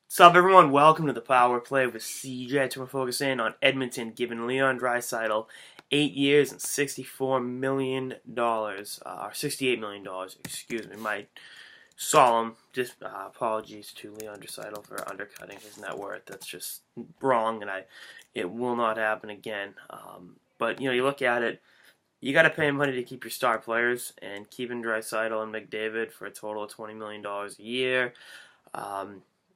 What's up, everyone? Welcome to the Power Play with CJ. We're focusing on Edmonton, giving Leon Draisaitl 8 years and $64 million, or $68 million. Excuse me. My solemn apologies to Leon Draisaitl for undercutting his net worth. That's just wrong, and it will not happen again. But you look at it. You got to pay money to keep your star players, and keeping Draisaitl and McDavid for a total of $20 million a year.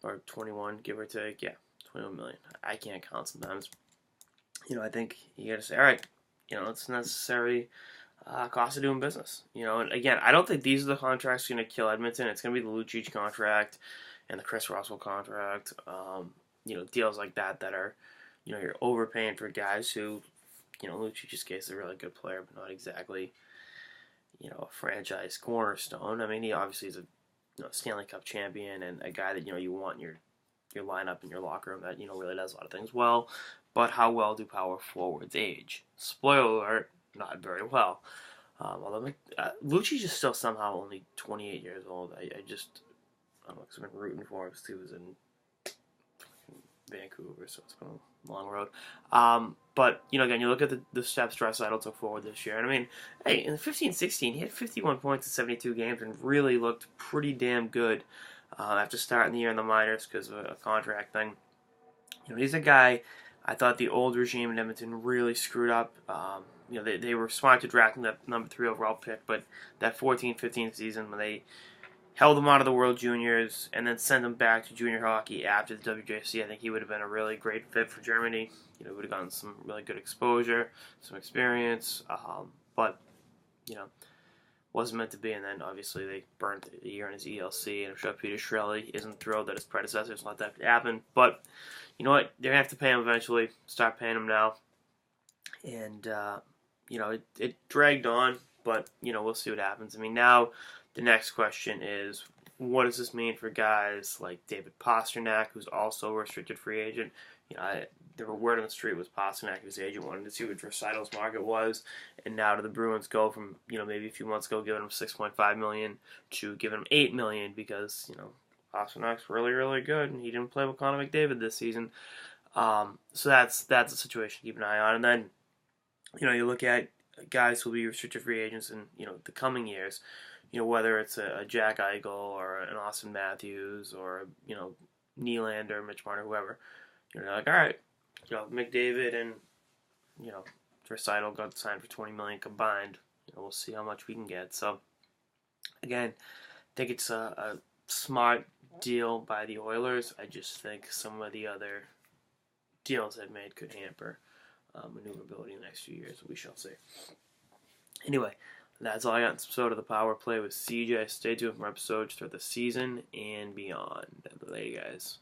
Or 21, give or take. Yeah, 21 million. I can't count sometimes. I think you got to say, all right, it's necessary cost of doing business. And again, I don't think these are the contracts going to kill Edmonton. It's going to be the Lucic contract and the Chris Russell contract. Deals like that are, you're overpaying for guys who, Lucic's case is a really good player, but not exactly, a franchise cornerstone. I mean, he obviously is a Stanley Cup champion and a guy that you want in your lineup in your locker room that really does a lot of things well. But how well do power forwards age? Spoiler alert, not very well. Although Lucic is still somehow only 28 years old. I don't know, because I've been rooting for him because he was in Vancouver, so it's been a long road. But, again, you look at the steps Draisaitl took forward this year. And, I mean, hey, in 15-16, he had 51 points in 72 games and really looked pretty damn good after starting the year in the minors because of a contract thing. He's a guy I thought the old regime in Edmonton really screwed up. They were smart to draft him that number 3 overall pick, but that 14-15 season when they held him out of the World Juniors and then sent him back to junior hockey after the WJC, I think he would have been a really great fit for Germany. Would have gotten some really good exposure, some experience, but, wasn't meant to be. And then, obviously, they burned the year in his ELC, and I'm sure Peter Chiarelli isn't thrilled that his predecessors let that happen. But, you know what? They're going to have to pay him eventually. Start paying him now. And, it dragged on, but, we'll see what happens. I mean, now the next question is, what does this mean for guys like David Pastrnak, who's also a restricted free agent? The word on the street was Pastrnak, his agent, wanted to see what Draisaitl's market was, and now do the Bruins go from, maybe a few months ago giving him $6.5 million to giving him $8 million because, Pasternak's really, really good, and he didn't play with Connor McDavid this season. So that's a situation to keep an eye on. And then, you look at guys who will be restricted free agents in, the coming years, whether it's a Jack Eichel or an Austin Matthews or, Nylander, Mitch Marner, whoever. You're like, all right, McDavid and, Draisaitl got signed for $20 million combined. We'll see how much we can get. So, again, I think it's a smart deal by the Oilers. I just think some of the other deals they've made could hamper maneuverability in the next few years. We shall see. Anyway, that's all I got in this episode of the Power Play with CJ. Stay tuned for episodes throughout the season and beyond. Later, guys.